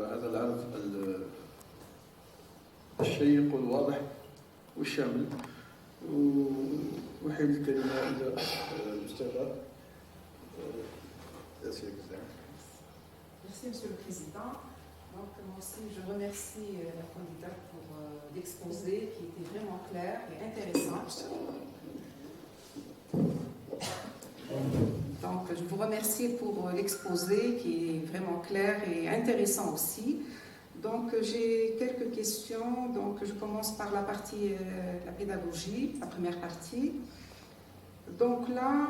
هذا العرض الشيق والواضح والشامل. وأحيل الكلمة إلى الأستاذة. Merci Monsieur le Président. Donc, moi aussi, je remercie la candidate pour l'exposé qui était vraiment clair et intéressant. Donc, je vous remercie pour l'exposé qui est vraiment clair et intéressant aussi. Donc, j'ai quelques questions. Donc, je commence par la partie la pédagogie, la première partie. Donc là,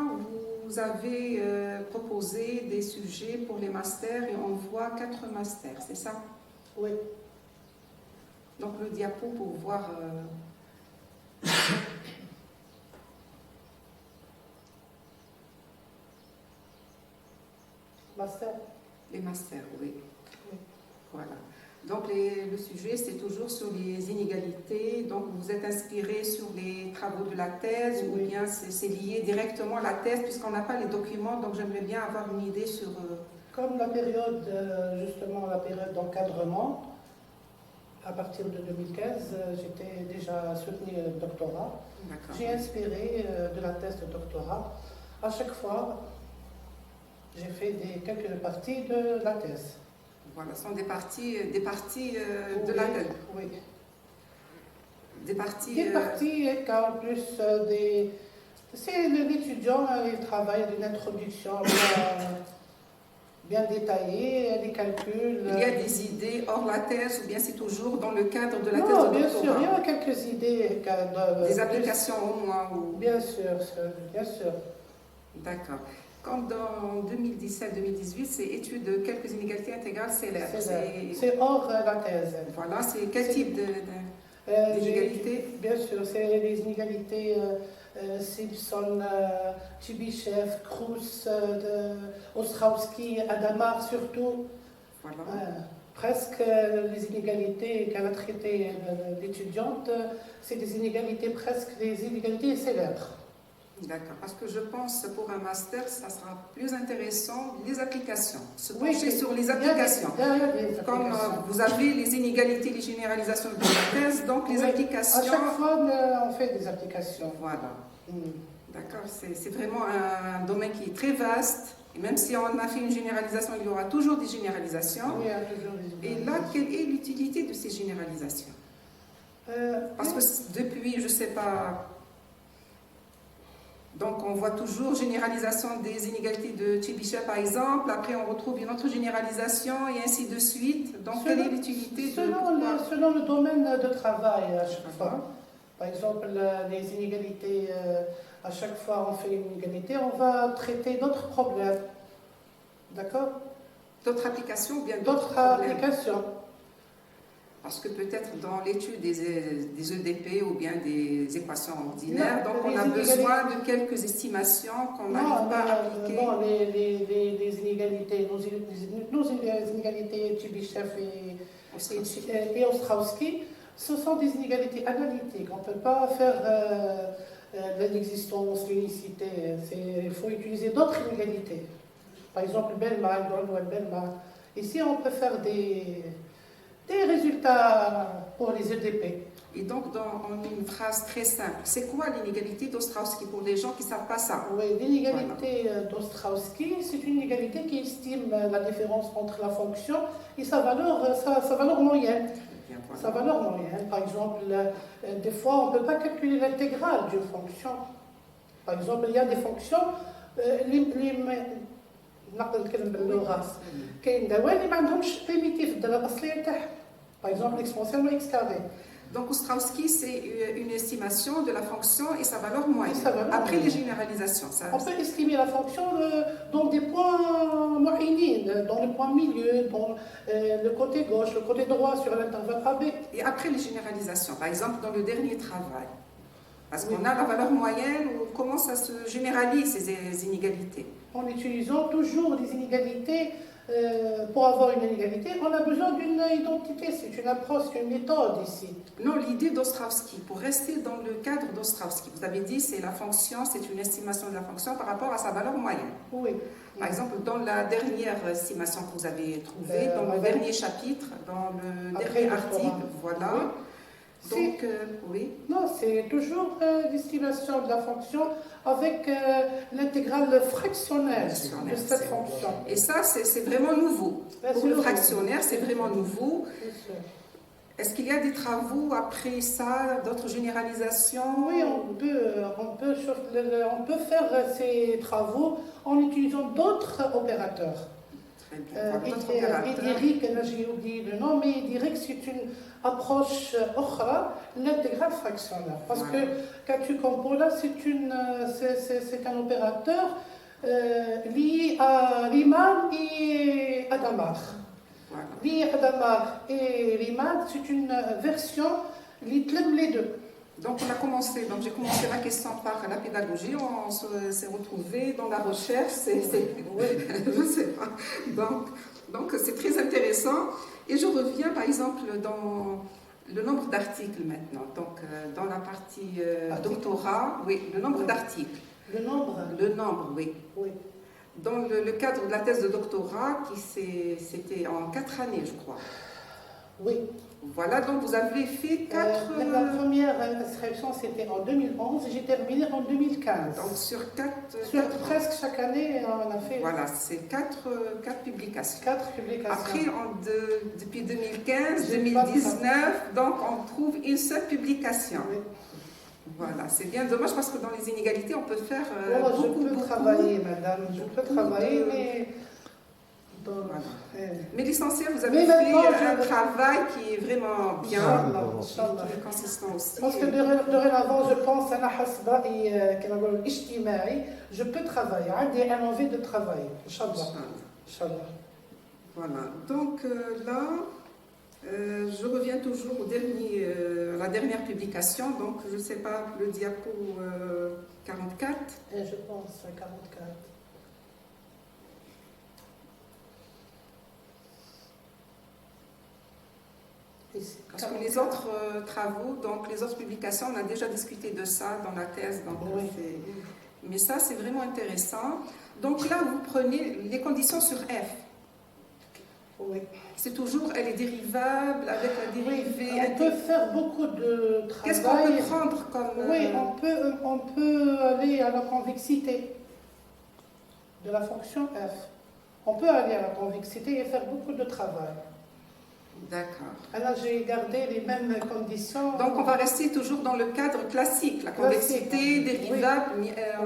vous avez proposé des sujets pour les masters et on voit 4 masters, c'est ça? Oui. Donc le diapo pour voir... Master. Les masters, oui. Oui. Voilà. Donc le sujet, c'est toujours sur les inégalités. Donc vous êtes inspiré sur les travaux de la thèse, oui. Ou bien c'est lié directement à la thèse puisqu'on n'a pas les documents. Donc j'aimerais bien avoir une idée sur... Comme la période, justement la période d'encadrement, à partir de 2015, j'étais déjà soutenu le doctorat. J'ai inspiré de la thèse de doctorat. À chaque fois, j'ai fait quelques parties de la thèse. Voilà, ce sont des parties de oui, la thèse. Oui. Des parties... Des parties, car plus des... C'est l'étudiant, il travaille d'une introduction bien détaillée, des calculs... Il y a des idées hors la thèse ou bien c'est toujours dans le cadre de la thèse non, de bien doctorat? sûr, il y a quelques idées. Des applications au moins ou... Bien sûr, bien sûr. D'accord. Comme dans 2017-2018, c'est étude de quelques inégalités intégrales, c'est l'air. C'est hors la thèse. Voilà, c'est quel type d'inégalités? Bien sûr, c'est les inégalités Simpson, Tchibichev, Krous, Ostrowski, Adamar surtout. Voilà. Presque les inégalités qu'elle a traitées l'étudiante, c'est des inégalités, presque des inégalités célèbres. D'accord, parce que je pense pour un master, ça sera plus intéressant les applications, se pencher sur les applications. Comme vous avez les inégalités, les généralisations de la thèse, donc les applications... À chaque fois, on fait des applications. Voilà. D'accord, c'est vraiment un domaine qui est très vaste. Et même si on a fait une généralisation, il y aura toujours des généralisations. Oui, il y a toujours des généralisations. Et là, quelle est l'utilité de ces généralisations? Parce que depuis, je ne sais pas... Donc, on voit toujours généralisation des inégalités de Tchibichev, par exemple. Après, on retrouve une autre généralisation et ainsi de suite. Donc, quelle est l'utilité selon le domaine de travail, à chaque fois. Par exemple, les inégalités, à chaque fois on fait une inégalité, on va traiter d'autres problèmes. D'accord? D'autres applications ou bien d'autres applications. Parce que peut-être dans l'étude des EDP ou bien des équations ordinaires, donc on a besoin de quelques estimations qu'on n'arrive pas à appliquer. Non, les inégalités, nos inégalités Tchibichev et Ostrowski, ce sont des inégalités analytiques. On ne peut pas faire l'existence, l'unicité. Il faut utiliser d'autres inégalités. Par exemple, Bellman, Bellman. Ici, on peut faire des résultats pour les EDP. Et donc, en une phrase très simple, c'est quoi l'inégalité d'Ostrowski pour les gens qui ne savent pas ça? Oui, l'inégalité d'Ostrowski, c'est une inégalité qui estime la différence entre la fonction et sa valeur moyenne. Sa valeur moyenne, par exemple, des fois, on ne peut pas calculer l'intégrale d'une fonction. Par exemple, il y a des fonctions, par exemple, l'expansion de x carré. Donc, Ostrowski, c'est une estimation de la fonction et sa valeur moyenne. Après les généralisations. On peut estimer la fonction dans des points moyens, dans le point milieu, dans le côté gauche, le côté droit, sur l'intervalle AB. Et après les généralisations, par exemple, dans le dernier travail, parce qu'on a la valeur moyenne, comment ça se généralise, ces inégalités? En utilisant toujours des inégalités pour avoir une inégalité, on a besoin d'une identité, c'est une approche, une méthode ici. Non, l'idée d'Ostrovsky, pour rester dans le cadre d'Ostrovsky, vous avez dit c'est la fonction, c'est une estimation de la fonction par rapport à sa valeur moyenne. Oui. Par exemple, dans la dernière estimation que vous avez trouvée, dans le dernier chapitre, dans le dernier article, voilà. Oui. Donc, oui. Non, c'est toujours l'estimation de la fonction avec l'intégrale fractionnelle de cette fonction. Et ça, c'est vraiment nouveau. Pour le fractionnaire, c'est vraiment nouveau. Est-ce qu'il y a des travaux après ça, d'autres généralisations? Oui, on peut faire ces travaux en utilisant d'autres opérateurs. Il dirait que là j'ai oublié le nom, mais il dirait que c'est une approche l'intégrale fractionnaire. Parce que Katu-Compola, c'est un opérateur lié à Riemann et Hadamard. Lié à Hadamard et Riemann, c'est une version qui aime les deux. Donc on a commencé, j'ai commencé la question par la pédagogie, on s'est retrouvés dans la recherche, je sais pas. Donc c'est très intéressant. Et je reviens par exemple dans le nombre d'articles maintenant. Donc dans la partie doctorat, oui, le nombre d'articles. Le nombre, oui. Dans le cadre de la thèse de doctorat, c'était en 4 années, je crois. Oui. Voilà, donc vous avez fait 4... La première inscription, c'était en 2011 et j'ai terminé en 2015. Donc sur presque chaque année, on a fait... Voilà, c'est 4 publications. 4 publications. Après, depuis 2015, 2019, donc on trouve une seule publication. Oui. Voilà, c'est bien dommage parce que dans les inégalités, on peut faire je peux travailler, madame, je peux travailler, mais... Voilà. Mais l'essentiel, vous avez fait un travail qui est vraiment bien, qui est consistant aussi. Parce que dorénavant, je pense à la hasba et je peux travailler, j'ai un envie de travailler. Inch'Allah. Voilà, donc là, je reviens toujours à la dernière publication, donc je ne sais pas, le diapo 44. Je pense à 44. Parce que les autres travaux, donc les autres publications, on a déjà discuté de ça dans la thèse. Donc mais ça, c'est vraiment intéressant. Donc là, vous prenez les conditions sur F. Oui. C'est toujours, elle est dérivable avec la dérivée. On peut faire beaucoup de travail. Qu'est-ce qu'on peut prendre comme... Oui, on peut aller à la convexité de la fonction F. On peut aller à la convexité et faire beaucoup de travail. D'accord. Alors j'ai gardé les mêmes conditions. Donc on va rester toujours dans le cadre classique, la convexité, dérivable,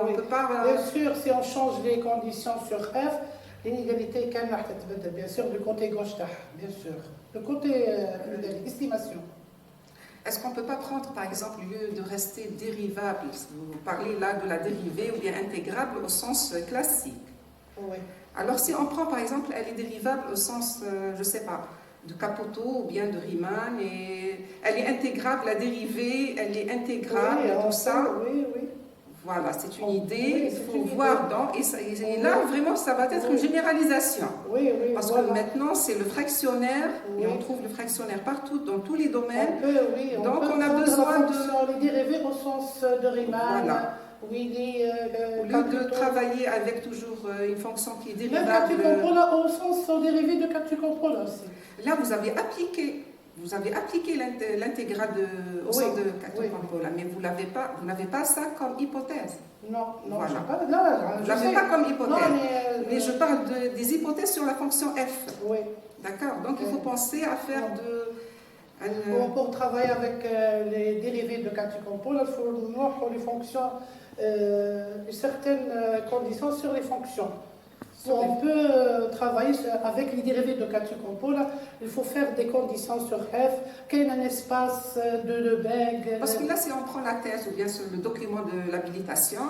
on ne peut pas... Bien sûr, si on change les conditions sur F, l'inégalité est bien sûr du côté gauche, bien sûr. Le côté estimation. Est-ce qu'on ne peut pas prendre, par exemple, au lieu de rester dérivable, vous parlez là de la dérivée ou bien intégrable au sens classique. Oui. Alors si on prend, par exemple, elle est dérivable au sens, je ne sais pas, de Capoto ou bien de Riemann, et elle est intégrable, la dérivée, elle est intégrable, tout ça. Oui. Voilà, c'est une idée, il faut voir dans... Et là, vraiment, ça va être une généralisation. Oui, parce que maintenant, c'est le fractionnaire, et on trouve le fractionnaire partout, dans tous les domaines. Donc, on a besoin de... Les dérivés au sens de Riemann. Voilà. Au lieu de travailler avec toujours une fonction qui est dérivable... Au sens dérivé de Katu-Compola aussi. Là, vous avez appliqué l'intégrale au sein de Katu-Compola, mais vous n'avez pas ça comme hypothèse. Non, voilà. Je l'avez pas comme hypothèse. Non, mais je parle des hypothèses sur la fonction f. Oui. D'accord. Donc, il faut penser à faire Pour travailler avec les dérivés de Katu-Compola, il faut les fonctions, certaines conditions sur les fonctions. On peut travailler avec les dérivés de Katu-Compola, il faut faire des conditions sur F, qu'il y ait un espace de Lebesgue. Parce que là, si on prend la thèse ou bien sur le document de l'habilitation,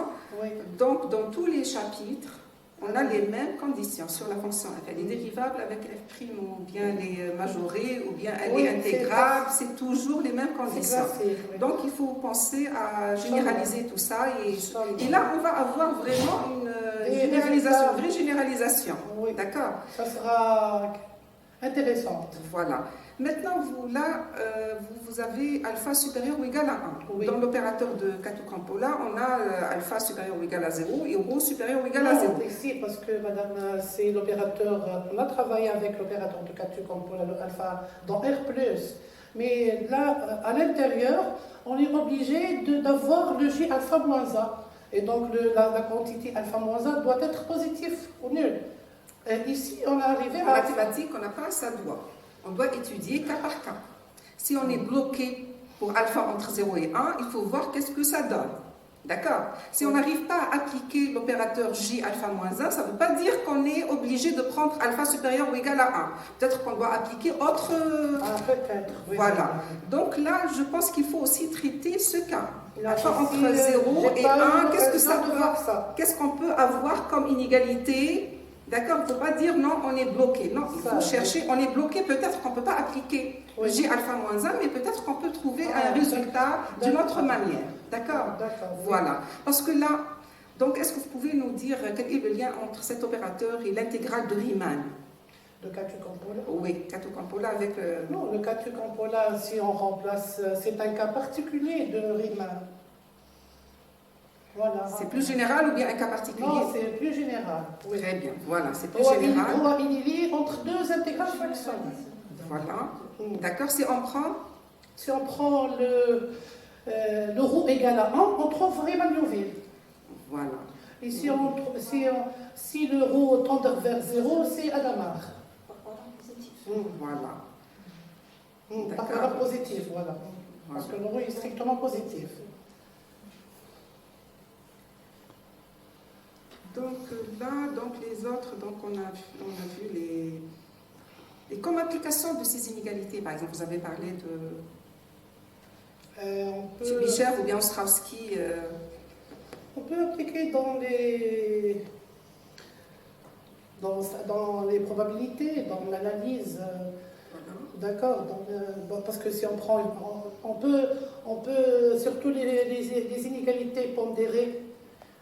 donc dans tous les chapitres, on a les mêmes conditions sur la fonction f. Elle est dérivable avec f' ou bien elle est majorée ou bien elle est intégrable, c'est toujours les mêmes conditions. Donc il faut penser à généraliser tout ça et là on va avoir vraiment généralisation, vraie généralisation. Oui. D'accord. Ça sera intéressant. Voilà. Maintenant, vous, là, vous avez alpha supérieur ou égal à 1. Oui. Dans l'opérateur de Catu-Campola, on a alpha supérieur ou égal à 0 et rho supérieur ou égal à 0. Ici, parce que madame, c'est l'opérateur, on a travaillé avec l'opérateur de Catu-Campola, le alpha, dans R+. Mais là, à l'intérieur, on est obligé d'avoir le J alpha moins A. Et donc, la quantité alpha moins A doit être positive ou nulle. Et ici, on est arrivé En à... mathématiques, on n'a pas ça doit. On doit étudier cas par cas. Si on est bloqué pour alpha entre 0 et 1, il faut voir qu'est-ce que ça donne. D'accord. Si on n'arrive pas à appliquer l'opérateur J alpha moins 1, ça ne veut pas dire qu'on est obligé de prendre alpha supérieur ou égal à 1. Peut-être qu'on doit appliquer autre... Ah, peut-être. Oui, voilà. Donc là, je pense qu'il faut aussi traiter ce cas. Alpha Ici, entre 0 et 1, qu'est-ce que ça de peut... voir ça. Qu'est-ce qu'on peut avoir comme inégalité? D'accord, il ne faut pas dire non, on est bloqué. Non, il faut chercher, on est bloqué, peut-être qu'on ne peut pas appliquer J alpha moins 1, mais peut-être qu'on peut trouver un résultat d'une autre manière. D'accord. Voilà. Parce que là, donc, est-ce que vous pouvez nous dire quel est le lien entre cet opérateur et l'intégrale de Riemann? De Catu-Campola? Oui, Catu-Campola avec... Non, le Catu-Campola, si on remplace, c'est un cas particulier de Riemann. Voilà. C'est plus général ou bien un cas particulier? Non, c'est plus général. Oui. Très bien, voilà, c'est plus général. Il est lié entre deux intégrales fractionnelles. Voilà. D'accord, si on prend le rho égal à 1, on trouve Riemann-Liouville. Voilà. Et si le rho tend vers 0, c'est Hadamard. Voilà. Par rapport positif, voilà. Parce que le rho est strictement positif. Donc là, les autres, on a vu les comme application de ces inégalités. Par exemple, vous avez parlé de Tchubichev ou bien Ostrowski. On peut appliquer dans les probabilités, dans l'analyse. D'accord. Parce que si on prend, on peut surtout les inégalités pondérées.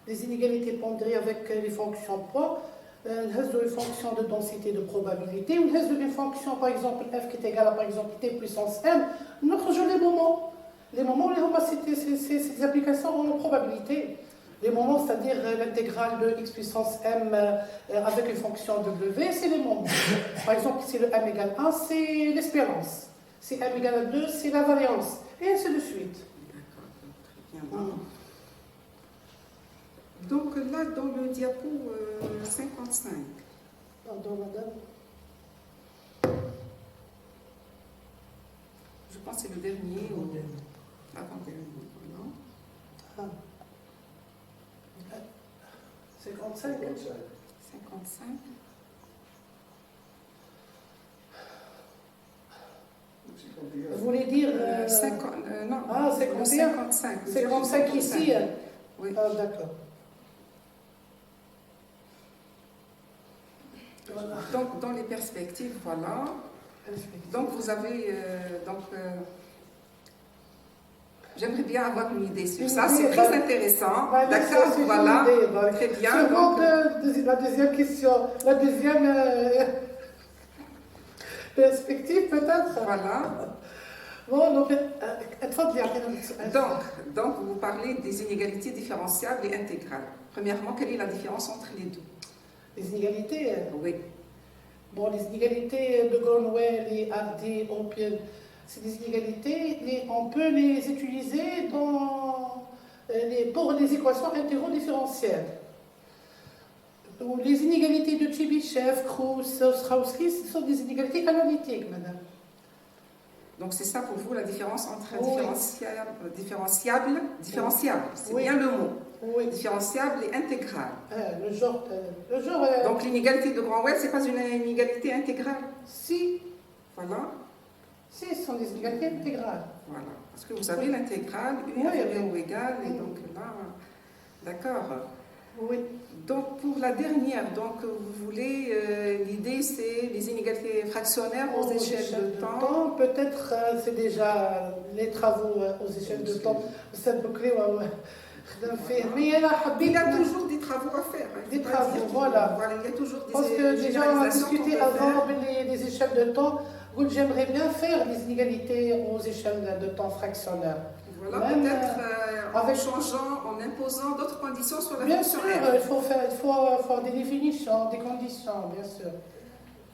Les inégalités pondérées avec les fonctions poids, une fonction de densité de probabilité, une fonction, par exemple, f qui est égale à, par exemple, t puissance m, notre jeu les moments. Les moments, ces applications ont une probabilité. Les moments, c'est-à-dire l'intégrale de x puissance m avec une fonction w, c'est les moments. Par exemple, si le m égale 1, c'est l'espérance. Si m égale à 2, c'est la variance. Et ainsi de suite. D'accord, très bien. Donc là, dans le diapo 55. Pardon, madame. Je pense que c'est le dernier ou avant-dernier. Ah. 55. 55. Vous voulez dire... non, ah, 51. 55. 55 ici. Oui. Ah, d'accord. Voilà. Donc, dans les perspectives, voilà. Donc, vous avez... j'aimerais bien avoir une idée sur ça. C'est très intéressant. D'accord, voilà. Très bien. Donc, la deuxième question. La deuxième perspective, peut-être. Voilà. Bon, donc, vous parlez des inégalités différenciables et intégrales. Premièrement, quelle est la différence entre les deux? Les inégalités? Oui. Bon, les inégalités de Gronwell et Hardy, c'est des inégalités, on peut les utiliser pour les équations interodifférentielles. Les inégalités de Tchubichev, Krauss, Ostrowski, ce sont des inégalités analytiques, madame. Donc c'est ça pour vous la différence entre oui. différenciable, c'est bien le mot. Oui. Différenciable et intégral. Le genre donc l'inégalité de Gronwell, ce n'est pas une inégalité intégrale? Si. Voilà. Si, ce sont des inégalités intégrales. Voilà. Parce que vous avez l'intégrale, U inférieur ou égale, et donc là, d'accord. Oui. Donc pour la dernière, donc vous voulez, l'idée c'est les inégalités fractionnaires aux échelles de temps. Peut-être c'est déjà les travaux aux échelles de temps. Il a toujours des travaux à faire. Des travaux, voilà. Il y a toujours des parce que déjà on a discuté avant les échelles de temps. J'aimerais bien faire des inégalités aux échelles de temps fractionnaires. Voilà, peut-être en changeant, en imposant d'autres conditions sur la fonction R. Bien sûr, il faut faire des définitions, des conditions, bien sûr.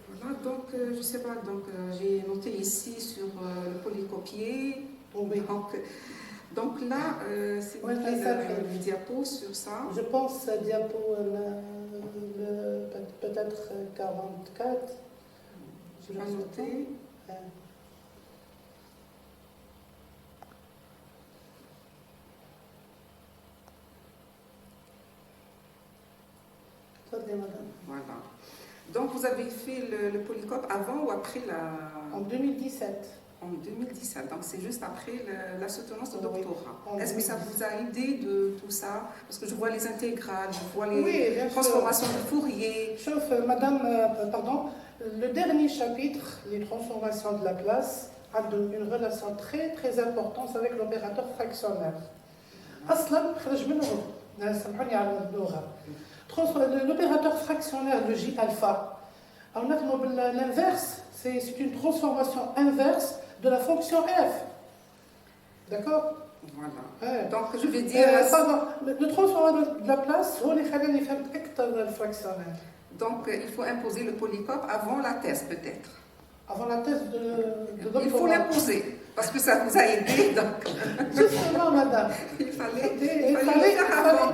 Voilà, donc je ne sais pas, donc j'ai noté ici sur le polycopier. Oui. Donc là, c'est le diapo sur ça. Je pense diapo peut-être 44. Je vais noter. Voilà. Donc vous avez fait le polycope avant ou après la... En 2017. En 2017, donc c'est juste après la soutenance de doctorat. Oui. Est-ce que ça vous a aidé de tout ça? Parce que je vois les intégrales, je vois les transformations de Fourier. Sauf, madame, pardon, le dernier chapitre, les transformations de Laplace, a une relation très très importante avec l'opérateur fractionnaire. L'opérateur fractionnaire de J alpha, l'inverse, c'est une transformation inverse de la fonction f. D'accord? Voilà. Donc je vais dire... le transformateur de Laplace, هو اللي خلاني فهمت أكثر الفراكسيونير. Donc il faut imposer le polycope avant la thèse peut-être. Avant la thèse de doctorat. Il faut l'imposer, parce que ça vous a aidé. Donc... Justement, madame. Il fallait faire avant,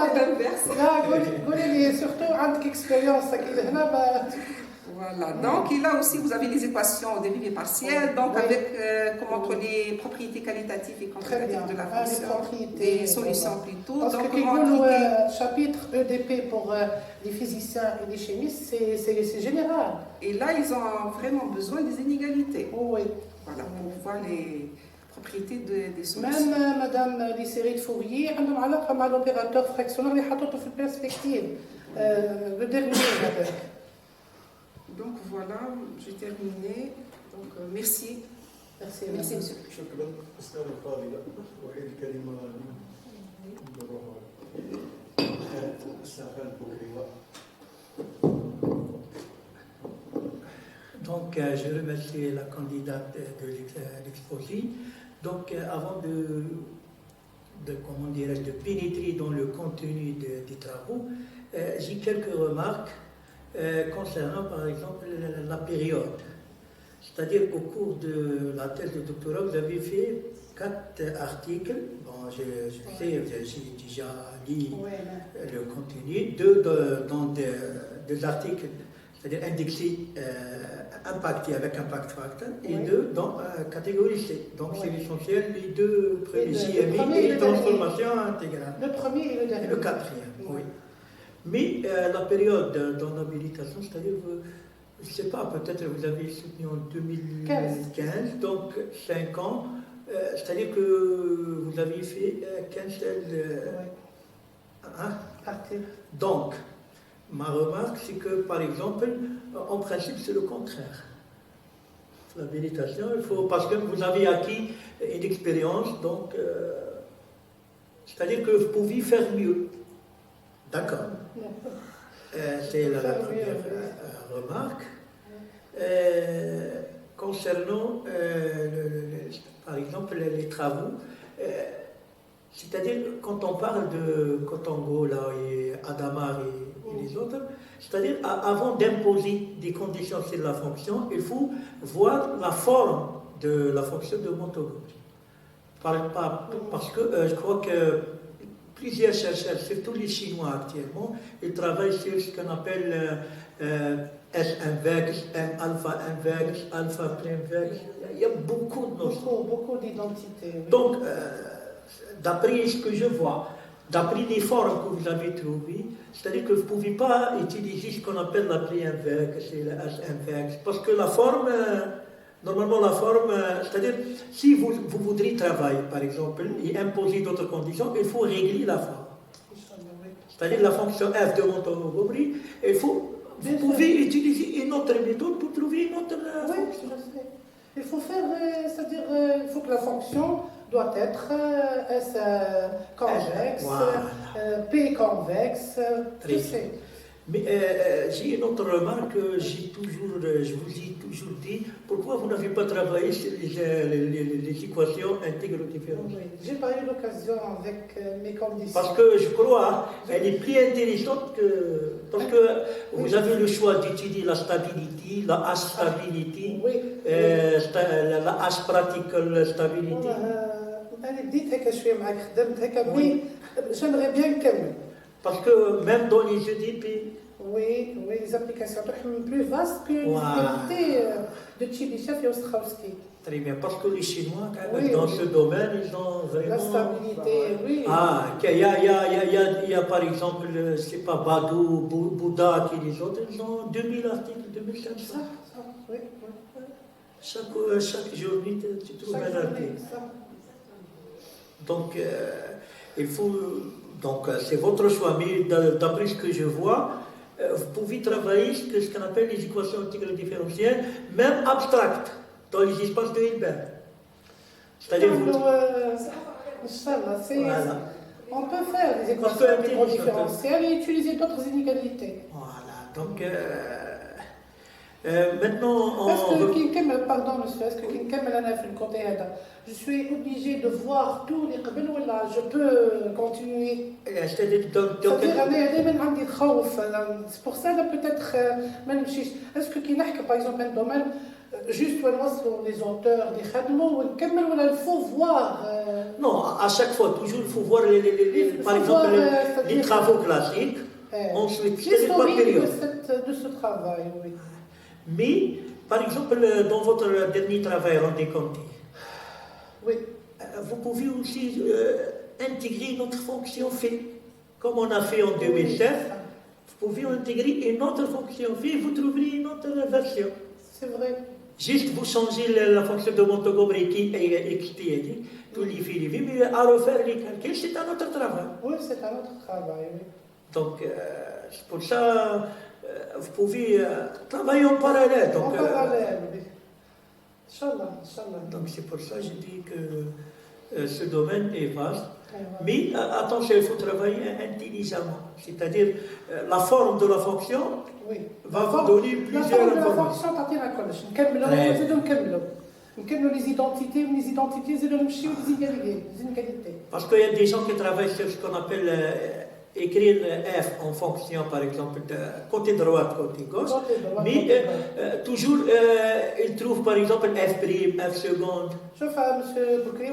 madame. Là, surtout, avec expérience. Voilà, donc et là aussi vous avez les équations dérivées partielles, donc avec comment les propriétés qualitatives et quantitatives de la fonction, des solutions plutôt. Parce donc, que le chapitre EDP pour les physiciens et les chimistes, c'est général. Et là, ils ont vraiment besoin des inégalités. Oui. Voilà, pour voir les propriétés des solutions. Même, madame, les séries de Fourier, عندهم علاقة مع l'opérateur fractionnaire اللي حطته في البرسبكتيف. Le dernier, avec. Donc voilà, j'ai terminé. Donc merci. Merci, merci monsieur. شكرا أستاذ الفاضلة. وحيد الكلمة Donc, je remercie la candidate de l'exposé. Donc, avant de pénétrer dans le contenu des travaux, j'ai quelques remarques concernant, par exemple, la période. C'est-à-dire qu'au cours de la thèse de doctorat, vous avez fait 4 articles. Bon, je sais, j'ai déjà lu le contenu. 2 dans des articles, c'est-à-dire indexés, impactés avec impact factor, et 2 dans catégorie C. Donc c'est l'essentiel, les 2 premiers, JMI et transformation intégrale. Le premier et le dernier. Et le quatrième, oui. Mais la période dans l'habilitation, c'est-à-dire, je ne sais pas, peut-être vous avez soutenu en 2015, donc 5 ans, c'est-à-dire que vous avez fait 15 Donc, ma remarque, c'est que, par exemple, en principe, c'est le contraire. L'habilitation, il faut, parce que vous avez acquis une expérience, donc, c'est-à-dire que vous pouvez faire mieux. D'accord. C'est la première remarque. Concernant, par exemple, les travaux, c'est-à-dire quand on parle de Kotango là, et Adamar et les autres, c'est-à-dire avant d'imposer des conditions sur la fonction, il faut voir la forme de la fonction de Montgomery. Parce que je crois que plusieurs chercheurs, surtout les Chinois actuellement, ils travaillent sur ce qu'on appelle S inverse, M alpha inverse, alpha inverse. Il y a beaucoup de notions. Beaucoup d'identités. Oui. Donc, d'après ce que je vois, d'après les formes que vous avez trouvées, c'est-à-dire que vous ne pouvez pas utiliser ce qu'on appelle la pli inverse et la S inverse, parce que la forme, normalement la forme, c'est-à-dire, si vous voudriez travailler, par exemple, et imposer d'autres conditions, il faut régler la forme. C'est-à-dire la fonction f de Montgomery, vous pouvez utiliser une autre méthode pour trouver une autre fonction. Il faut faire, c'est-à-dire, il faut que la fonction doit être S convexe, Voilà. P convexe, Très je bien. sais. Mais j'ai une autre remarque, je vous ai toujours dit, pourquoi vous n'avez pas travaillé sur les équations intégro-différentielles? Oui, j'ai pas eu l'occasion avec mes conditions. Parce que je crois qu'elle est plus intéressante parce que vous avez le choix d'étudier la stabilité, la astability, Oui. la as-practical stability. أنا بديت هكا شوية معك خدمت هكا مي j'aimerais bien نكمل. Parce que même dans les EDP, Oui, les applications sont plus vastes que les inégalités de Tchibichev et Ostrovsky. très bien, parce que les Chinois, quand même, Oui, dans oui. ce domaine, ils ont vraiment... La stabilité, oui. Ah, il y a par exemple, c'est pas Badou, Bouddha, qui les autres, ils ont 2000 articles, 2500. Ça, oui. Chaque journée, tu trouves un article. Ça. Donc, il faut... Donc, c'est votre choix, mais d'après ce que je vois, vous pouvez travailler ce qu'on appelle les équations intégrales différentielles, même abstractes, dans les espaces de Hilbert. C'est-à-dire... Inch'Allah, Voilà. On peut faire des équations intégrales différentielles et utiliser d'autres inégalités. Voilà, donc... maintenant, Pardon, monsieur, est-ce que je suis obligée de voir tous les قبل ولا je peux continuer? c'est-à-dire, C'est pour ça que peut-être ما نمشيش. Est-ce que كي نحكي par exemple un domaine juste ونوصلوا les auteurs اللي خدموا ونكمل ولا il faut voir non, à chaque fois, toujours, il faut voir, par exemple, les travaux classiques. Ensuite, c'est pas période. de ce travail, oui. Mais, par exemple, dans votre dernier travail, rendez compte, Oui. Vous pouvez aussi intégrer notre fonction phi. Comme on a fait en 2007, vous pouvez intégrer une autre fonction phi, vous trouverez une autre version. C'est vrai. Juste vous changez la fonction de Montgomery qui est expédiée, tous les phi, mais à refaire les calculs, c'est un autre travail. Oui, c'est un autre travail, oui. Donc, c'est pour ça, vous pouvez travailler en parallèle. Donc, en parallèle, oui. Inch'Allah. Donc c'est pour ça que je dis que ce domaine est vaste. Mais attention, il faut travailler intelligemment. C'est-à-dire, la forme de la fonction va vous donner plusieurs informations. La forme de la fonction, نكملوا les identités زيدوا نمشيو les inégalités. Parce qu'il y a des gens qui travaillent sur ce qu'on appelle écrire F en fonction, par exemple, de côté droit, côté gauche. Mais toujours, ils trouvent, par exemple, F', F seconde. شوف monsieur بكري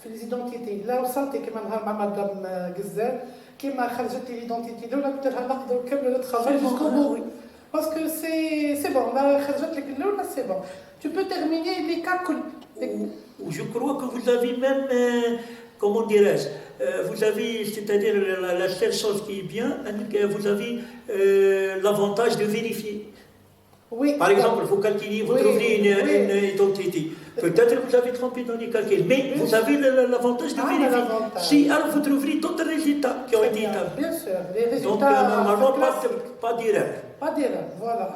في les identités لا وصلت كما نهار مع مدام غزال كما خرجت لي ليدونتيتي الاولى قلت لها نقدروا نكملوا لو ترافاي jusqu'au bout. Parce que c'est bon, là خرجت لك الاولى c'est bon. Tu peux terminer les cas كل. Je crois que vous avez même, comment dirais-je, vous avez, c'est-à-dire la seule chose qui est bien, vous avez l'avantage de vérifier. Oui. Par exemple, vous calculez, vous trouverez une identité. Peut-être que vous avez trompé dans les calculs, mais vous avez l'avantage de vérifier. Si, alors vous trouverez d'autres résultats qui ont été établis. Bien sûr, les résultats. Donc, normalement, pas d'erreur. Pas d'erreur, voilà.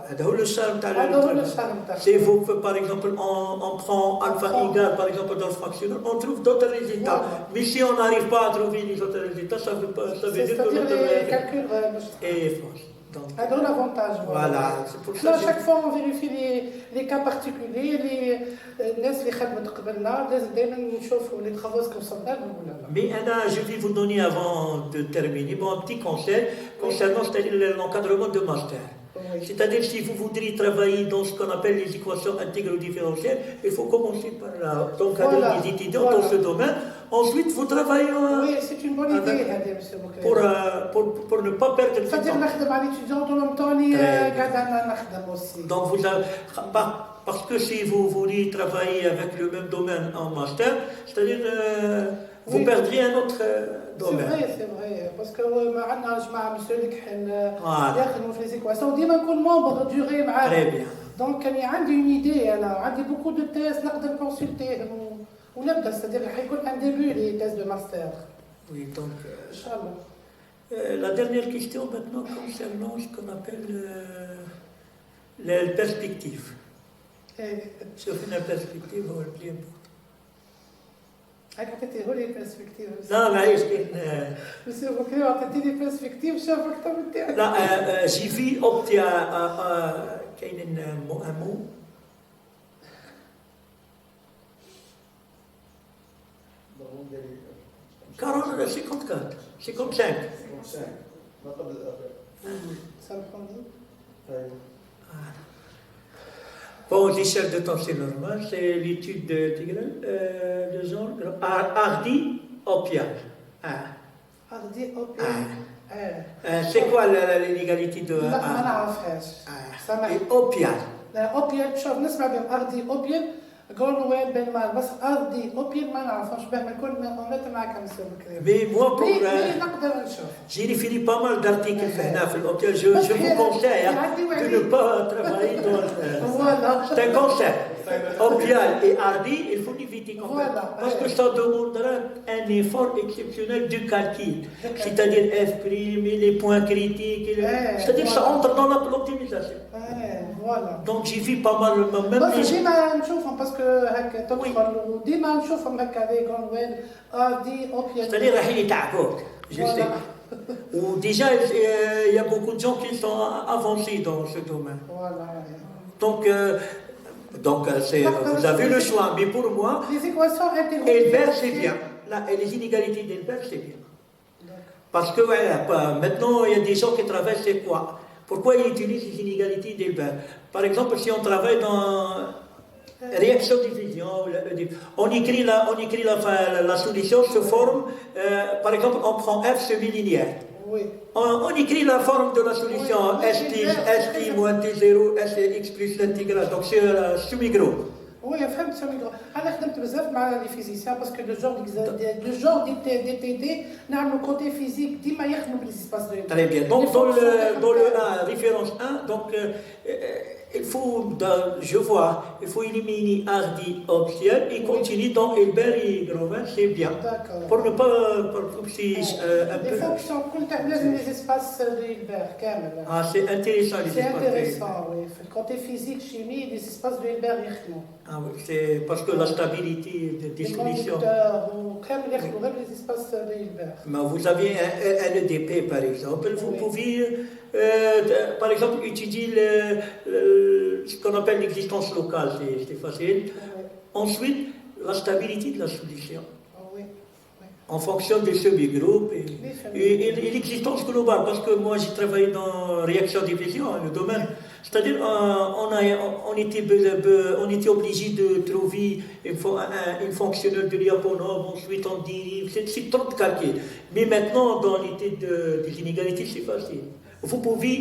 Si vous, par exemple, on prend alpha égal, par exemple, dans le fractionnel, on trouve d'autres résultats. Voilà. Mais si on n'arrive pas à trouver les autres résultats, ça veut dire que notre calcul est fausse. Un grand avantage. Voilà, c'est pour ça. À chaque fois, on vérifie les cas particuliers, les travaux que sont là. Mais Anna, je vais vous donner avant de terminer un petit conseil concernant l'encadrement de master. Oui. C'est-à-dire, si vous voudriez travailler dans ce qu'on appelle les équations intégro-différentielles, il faut commencer par l'encadrer les étudiants dans ce domaine. Ensuite, vous travaillez. Oui, c'est une bonne idée, monsieur Boukri. Pour ne pas perdre de temps. C'est-à-dire, نخدم على l'étudiant en même temps, aussi. Donc, parce que si vous voulez travailler avec le même domaine en master, c'est-à-dire, vous perdrez un autre domaine. C'est vrai. Parce que معنا جماعة monsieur اللي كحل يخدموا في les équations. ديما نكون membre duré معاه. Très bien. Donc, كان عندي une idée أنا عندي beaucoup de tests نقدر consulter. ونبدا c'est-à-dire حيكون un début les tests de master. Oui, donc. Inch'Allah. La dernière question maintenant concernant ce qu'on appelle les perspectives. Sur une perspective, on va le dire. عطيتيه لي البيرسبكتيف. لا معليش مسيو بوكري عطيتي لي البيرسبكتيف شاف اكثر من تاعك. لا جي في اوبتي كاين مو 40 54 55 ما قبل الآخر. سامحوني. طيب. Bon, l'échelle de temps, c'est normal, c'est l'étude de genre hardy opial. Hardy opial. C'est quoi l'égalité de لا ما نعرفهاش. سامحني. opial. لا اوبيال شوف نسمع بهم ارضي اوبيال قولوا وين بين مال بس ارضي اوبيال ما نعرفهاش باه ما نكون اونيت معاك مسيو بكري. Mais moi, pour. نقدر نشوف. J'ai défini pas mal d'articles في l'opial. Je vous conseille de ne pas travailler dans. C'est un conseil. Opial et hardy, il faut l'éviter complètement. Parce que ça demandera un effort exceptionnel de calcul. C'est-à-dire F', et les points critiques. C'est-à-dire que ça entre dans l'optimisation. Voilà. Donc j'ai vu pas mal même بس ديما نشوفهم باسكو هكا تدخل وديما نشوفهم هكا يقولوا وين ارضي اوبيال. C'est-à-dire راح يتعبوك. Je sais. Ou déjà, il y a beaucoup de gens qui sont avancés dans ce domaine. Voilà. Donc vous avez le choix. Mais pour moi, les équations intégrées. Hilbert, c'est bien. Là, et les inégalités d'Hilbert, c'est bien. Parce que maintenant, il y a des gens qui travaillent, c'est quoi? Pourquoi ils utilisent les inégalités d'Hilbert? Par exemple, si on travaille dans réaction-division, on écrit la solution sous forme, par exemple, on prend F semi-linéaire. Oui. On écrit la forme de la solution ST moins T0, SX plus l'intégrale, donc c'est semi-gros. Oui, فهمت سميكو. أنا خدمت بزاف مع لي فيزيسيان باسكو لو جور دي تي دي نعملوا كوتي فيزيك ديما يخدموا بالاسباس دو. Très bien. Donc dans le 1, référence 1, donc il faut éliminer hardy optial et continuer dans Hilbert et Grovin, c'est bien. D'accord. Pour ne pas un peu. Les fonctions كل تاع لازم les espaces de Hilbert كامل. Ah, c'est intéressant les espaces. C'est intéressant, oui. في الكوتي فيزيك chimie les espaces de Hilbert يخدموا. Ah oui, c'est parce que la stabilité des solutions. وكامل يخدموا غير les espaces de Hilbert. Mais vous avez un EDP par exemple, vous pouvez par exemple étudier ce qu'on appelle l'existence locale, c'est facile. Ensuite, la stabilité de la solution. En fonction des semi-groupes et l'existence globale. Parce que moi, j'ai travaillé dans réaction-division, le domaine. C'est-à-dire, on était obligé de trouver une fonctionnelle de Lyapunov, ensuite on dérive. C'est trop de calcul. Mais maintenant, dans l'étude des inégalités, c'est facile. Vous pouvez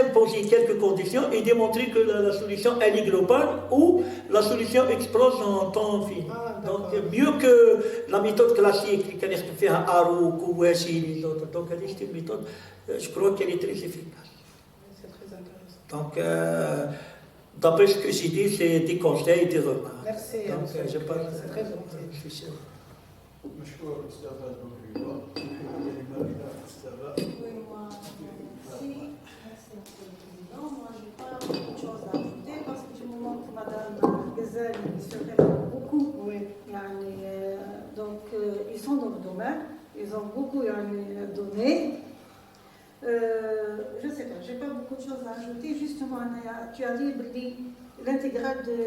imposer quelques conditions et démontrer que la solution elle est globale ou la solution explose en temps fini. Donc mieux que la méthode classique qui est faite à Harouk ou Washi les autres. Donc cette méthode, je crois qu'elle est très efficace. C'est très intéressant. Donc d'après ce que j'ai dit, c'est des conseils et des remarques. Merci. Donc je parle. C'est très gentil. Je suis sûr. مشكور أستاذ بكري. كلمة إلى أستاذ. Oui, moi, merci, Monsieur le Président. Moi, je n'ai pas beaucoup de choses à ajouter parce que du moment que Madame Ghazel se répond beaucoup, Oui. donc ils sont dans le domaine, ils ont beaucoup donné. Je ne sais pas, je n'ai pas beaucoup de choses à ajouter. Justement, tu as dit l'intégrale de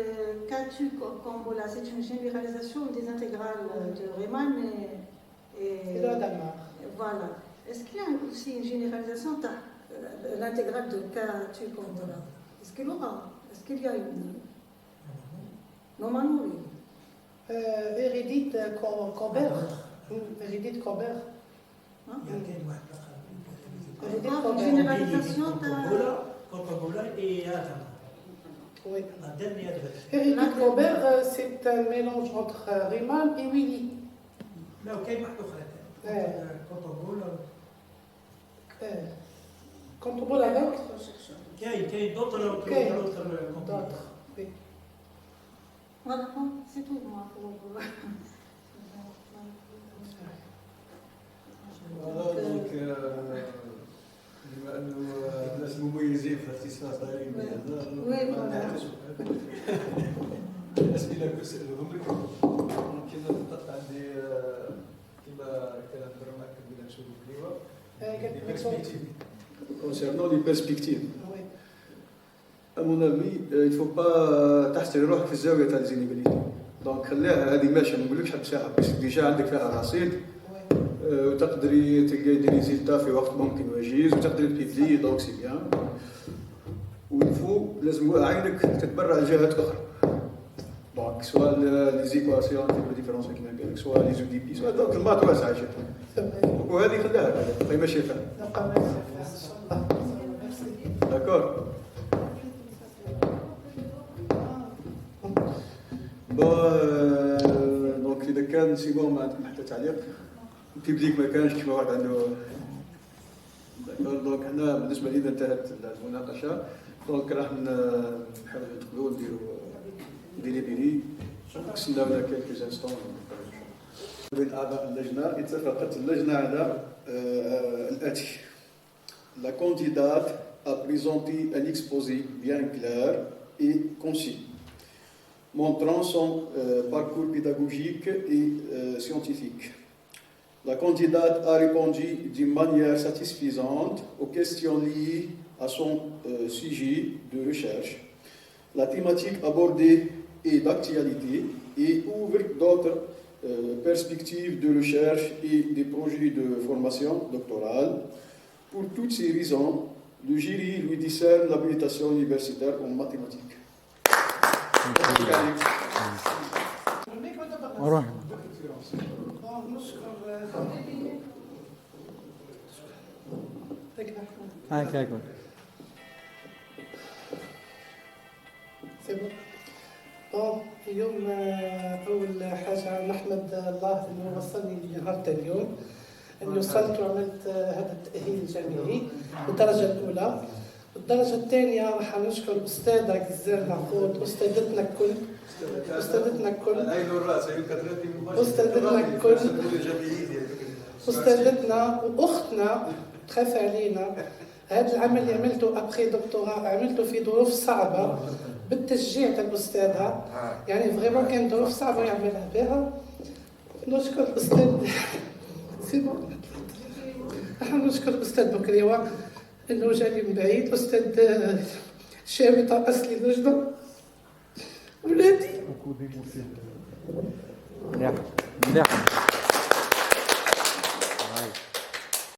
Katu Kombola, c'est une généralisation des intégrales de Riemann et voilà. Est-ce qu'il y a aussi une généralisation de l'intégrale de Katu Kombola? Est-ce qu'il y aura? Est-ce qu'il y a une? Normalement, oui. Hérédite Colbert. Hérédite Colbert. Une généralisation de... Contobola et Adam. Oui. La dernière version. Hérédite Colbert, c'est un mélange entre Riemann et Willy. لا وكاين واحد اخرى كونتوبولا Contobola d'autres. كاين d'autres D'autres. Oui. Voilà, c'est tout, moi, pour... دونك بما انه الناس مميزين في الاختصاص العلمي هذا الاسئله كنسالهم لكم ممكن نقطع concernant les perspectives. Oui. À mon avis, il ne faut pas تحصر روحك في الزاوية تاع الزينيبيليتي. دونك خليها هذه ماشي، ما نقولكش حب ساعة بس ديجا عندك فيها رصيد Oui. وتقدري تلقاي دي ريزلتا في وقت ممكن وجيز وتقدري تبيبلي دونك سي بيان. والفو لازم عينك تتبرع لجهات أخرى. دونك سواء لي زيكواسيون تاع ديفيرونس كيما قال لك، سواء لي زو دي بي، سواء دونك المات واسعة جدا. وهذه خلاها هي ماشي فيها. نبقى ماشي فيها إن شاء الله. ميرسي. داكور. دونك اذا كان سي بون ما عندكم حتى تعليق، البيبليك ما كانش كيما واحد عنده. داكور. دونك حنا بالنسبه لينا انتهت المناقشه. دونك راح نحاولوا ندخلوا نديروا ديليبيري. نستناونا كيلكو انستون. بين اعضاء اللجنه اتفقت اللجنه على الاتي. La candidate a présenté un exposé bien clair et concis, montrant son parcours pédagogique et scientifique. La candidate a répondu d'une manière satisfaisante aux questions liées à son sujet de recherche. La thématique abordée est d'actualité et ouvre d'autres perspectives de recherche et des projets de formation doctorale. Pour toutes ces raisons, le jury lui décerne l'habilitation universitaire en mathématiques. نروح. هاك هاك. بون اليوم أول حاجة نحمد الله إنه وصلني لنهار اليوم، إني وصلت وعملت هذا التأهيل الجامعي بالدرجة الأولى. الدرجة الثانية راح نشكر الأستاذة جزال معقود، أستاذتنا الكل، أستاذتنا الكل، أستاذتنا الكل، أستاذتنا وأختنا تخاف علينا. هذا العمل اللي عملته أبخي دكتوراه عملته في ظروف صعبة بالتشجيع تاع الأستاذة، يعني فريمون كان ظروف صعبة يعملها بها. نشكر الأستاذ نحن نشكر الأستاذ بكريوة إنه جاني من بعيد، الأستاذ شامي طرس لي لجنة ولادي. مليح مليح.